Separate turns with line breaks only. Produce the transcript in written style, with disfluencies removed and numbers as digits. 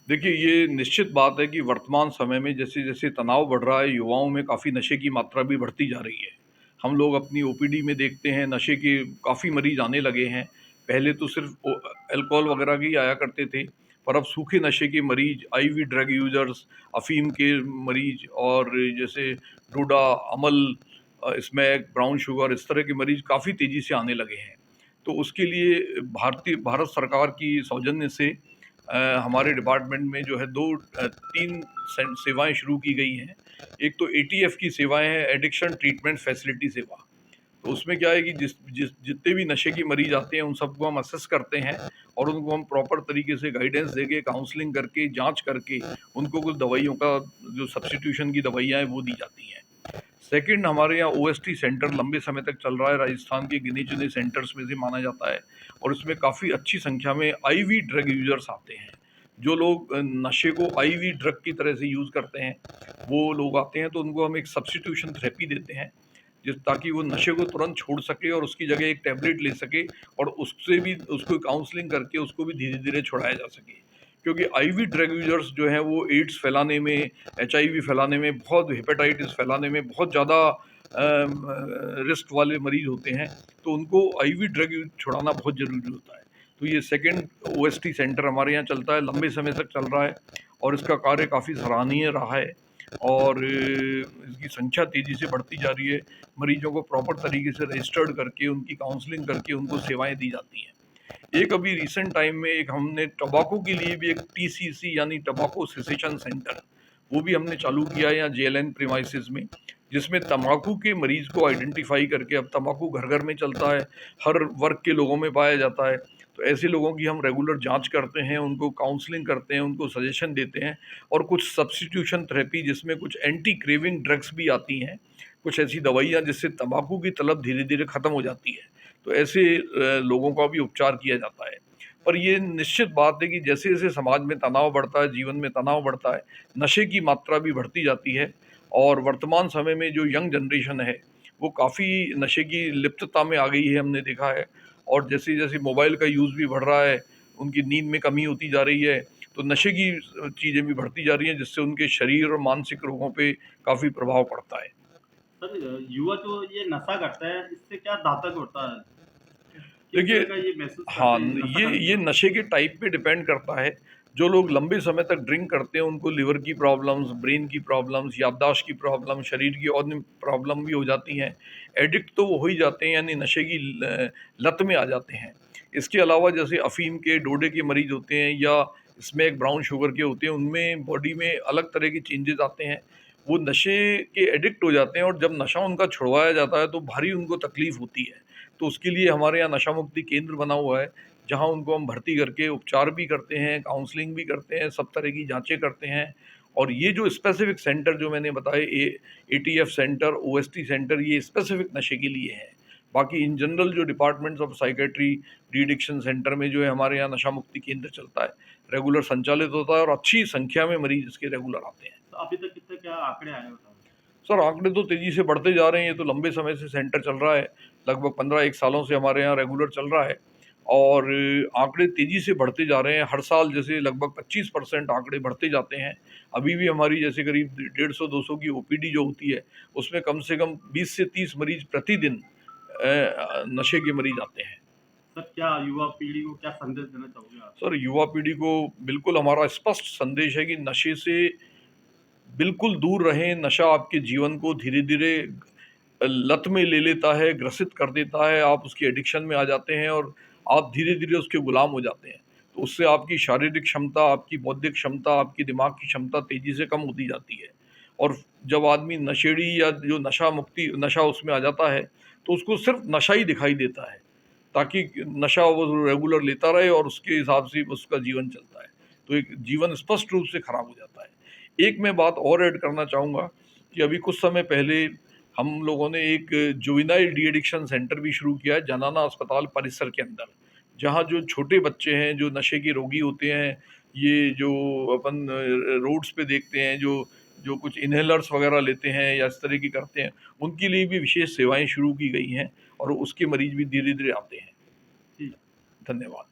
देखिए, ये निश्चित बात है कि वर्तमान समय में जैसे-जैसे तनाव बढ़ रहा है, युवाओं में काफ़ी नशे की मात्रा भी बढ़ती जा रही है। हम लोग अपनी ओपीडी में देखते हैं, नशे के काफ़ी मरीज़ आने लगे हैं। पहले तो सिर्फ़ अल्कोहल वगैरह के ही आया करते थे, पर अब सूखे नशे के मरीज़, आईवी ड्रग यूज़र्स, अफ़ीम के मरीज़ और जैसे डोडा, अमल, स्मैक, ब्राउन शुगर, इस तरह के मरीज़ काफ़ी तेज़ी से आने लगे हैं। तो उसके लिए भारत सरकार की सौजन्य से हमारे डिपार्टमेंट में जो है 3 सेवाएँ शुरू की गई हैं। एक तो एटीएफ की सेवाएँ हैं, एडिक्शन ट्रीटमेंट फैसिलिटी सेवा। तो उसमें क्या है कि जिस जिस जितने भी नशे के मरीज़ आते हैं, उन सबको हम असेस करते हैं और उनको हम प्रॉपर तरीके से गाइडेंस देके, काउंसलिंग करके, जाँच करके, उनको कुछ दवाइयों का जो सब्स्टिट्यूशन की दवाइयाँ हैं, वो दी जाती हैं। सेकंड, हमारे यहाँ ओएसटी सेंटर लंबे समय तक चल रहा है, राजस्थान के गिने-चुने सेंटर्स में से माना जाता है और इसमें काफ़ी अच्छी संख्या में आईवी ड्रग यूज़र्स आते हैं। जो लोग नशे को आईवी ड्रग की तरह से यूज़ करते हैं, वो लोग आते हैं तो उनको हम एक सब्स्टिट्यूशन थेरेपी देते हैं, ताकि वो नशे को तुरंत छोड़ सके और उसकी जगह एक टैबलेट ले सके और उससे भी उसको काउंसलिंग करके उसको भी धीरे-धीरे छुड़ाया जा सके। क्योंकि आईवी ड्रग यूज़र्स जो हैं वो एड्स फैलाने में, एचआईवी फैलाने में, बहुत हेपेटाइटिस फैलाने में बहुत ज़्यादा रिस्क वाले मरीज़ होते हैं, तो उनको आईवी ड्रग छुड़ाना बहुत ज़रूरी होता है। तो ये सेकंड ओएसटी सेंटर हमारे यहाँ चलता है, लंबे समय तक चल रहा है और इसका कार्य काफ़ी सराहनीय रहा है और इसकी संख्या तेज़ी से बढ़ती जा रही है। मरीजों को प्रॉपर तरीके से रजिस्टर्ड करके, उनकी काउंसलिंग करके उनको सेवाएँ दी जाती हैं। एक अभी रिसेंट टाइम में एक हमने टोबैको के लिए भी एक टीसीसी यानी टोबैको सेसेशन सेंटर, वो भी हमने चालू किया है यहाँ जेएलएन प्रीमाइसेस में, जिसमें तम्बाकू के मरीज़ को आइडेंटिफ़ाई करके, अब तम्बाकू घर-घर में चलता है, हर वर्ग के लोगों में पाया जाता है। तो ऐसे लोगों की हम रेगुलर जाँच करते हैं, उनको काउंसलिंग करते हैं, उनको सजेशन देते हैं और कुछ सब्स्टिट्यूशन थेरेपी जिसमें कुछ एंटी क्रेविंग ड्रग्स भी आती हैं, कुछ ऐसी दवाइयाँ जिससे तम्बाकू की तलब धीरे-धीरे ख़त्म हो जाती है। तो ऐसे लोगों का भी उपचार किया जाता है। पर ये निश्चित बात है कि जैसे-जैसे समाज में तनाव बढ़ता है, जीवन में तनाव बढ़ता है, नशे की मात्रा भी बढ़ती जाती है और वर्तमान समय में जो यंग जनरेशन है, वो काफ़ी नशे की लिप्तता में आ गई है, हमने देखा है। और जैसे-जैसे मोबाइल का यूज़ भी बढ़ रहा है, उनकी नींद में कमी होती जा रही है, तो नशे की चीज़ें भी बढ़ती जा रही हैं, जिससे उनके शरीर और मानसिक रोगों पे काफ़ी प्रभाव पड़ता है।
सर, युवा जो ये नशा करता है, इससे क्या घातक होता है? किस
देखिए,
तरह का ये महसूस
हाँ,
करते हैं नशा करने के
ये
बाद?
नशे के टाइप पे डिपेंड करता है। जो लोग लंबे समय तक ड्रिंक करते हैं, उनको लिवर की प्रॉब्लम्स, ब्रेन की प्रॉब्लम्स, याददाश्त की प्रॉब्लम, शरीर की अन्य प्रॉब्लम भी हो जाती हैं। एडिक्ट तो वो हो ही जाते हैं, यानी नशे की लत में आ जाते हैं। इसके अलावा जैसे अफ़ीम के, डोडे के मरीज़ होते हैं या स्मैक, ब्राउन शुगर के होते हैं, उनमें बॉडी में अलग तरह के चेंजेज़ आते हैं। वो नशे के एडिक्ट हो जाते हैं और जब नशा उनका छुड़वाया जाता है, तो भारी उनको तकलीफ़ होती है। तो उसके लिए हमारे यहाँ नशा मुक्ति केंद्र बना हुआ है, जहाँ उनको हम भर्ती करके उपचार भी करते हैं, काउंसलिंग भी करते हैं, सब तरह की जाँचें करते हैं। और ये जो स्पेसिफ़िक सेंटर जो मैंने बताए, एटीएफ सेंटर, ओएसटी सेंटर, ये स्पेसिफ़िक नशे के लिए हैं। बाकी इन जनरल जो departments of psychiatry, D-addiction centre में जो है हमारे यहाँ नशा मुक्ति केंद्र चलता है, रेगुलर संचालित होता है और अच्छी संख्या में मरीज़ इसके रेगुलर आते हैं।
तो अभी तक कितने क्या आंकड़े आए बताओ?
सर, आंकड़े तो तेज़ी से बढ़ते जा रहे हैं, ये तो लंबे समय से सेंटर चल रहा है, लगभग 15-1 सालों से हमारे यहाँ रेगुलर चल रहा है और आंकड़े तेज़ी से बढ़ते जा रहे हैं। हर साल जैसे लगभग 25% आंकड़े बढ़ते जाते हैं। अभी भी हमारी जैसे करीब 150-200 की ओपीडी जो होती है, उसमें कम से कम 20 से 30 मरीज़ प्रतिदिन नशे के मरीज़ आते हैं।
सर, क्या युवा पीढ़ी को क्या संदेश देना चाहोगे आप?
सर, युवा पीढ़ी को बिल्कुल हमारा स्पष्ट संदेश है कि नशे से बिल्कुल दूर रहें। नशा आपके जीवन को धीरे-धीरे लत में ले लेता है, ग्रसित कर देता है, आप उसकी एडिक्शन में आ जाते हैं और आप धीरे-धीरे उसके गुलाम हो जाते हैं। तो उससे आपकी शारीरिक क्षमता, आपकी बौद्धिक क्षमता, आपकी दिमाग की क्षमता तेज़ी से कम होती जाती है। और जब आदमी नशेड़ी या जो नशा उसमें आ जाता है, तो उसको सिर्फ़ नशा ही दिखाई देता है, ताकि नशा वो रेगुलर लेता रहे और उसके हिसाब से उसका जीवन चलता है। तो एक जीवन स्पष्ट रूप से खराब हो जाता है। एक मैं बात और ऐड करना चाहूँगा कि अभी कुछ समय पहले हम लोगों ने एक जुवेनाइल डी एडिक्शन सेंटर भी शुरू किया है जनाना अस्पताल परिसर के अंदर, जहाँ जो छोटे बच्चे हैं, जो नशे के रोगी होते हैं, ये जो अपन रोड्स पे देखते हैं, जो जो कुछ इन्हेलर्स वगैरह लेते हैं या इस तरह की करते हैं, उनके लिए भी विशेष सेवाएँ शुरू की गई हैं और उसके मरीज़ भी धीरे-धीरे आते हैं।
जी।
धन्यवाद।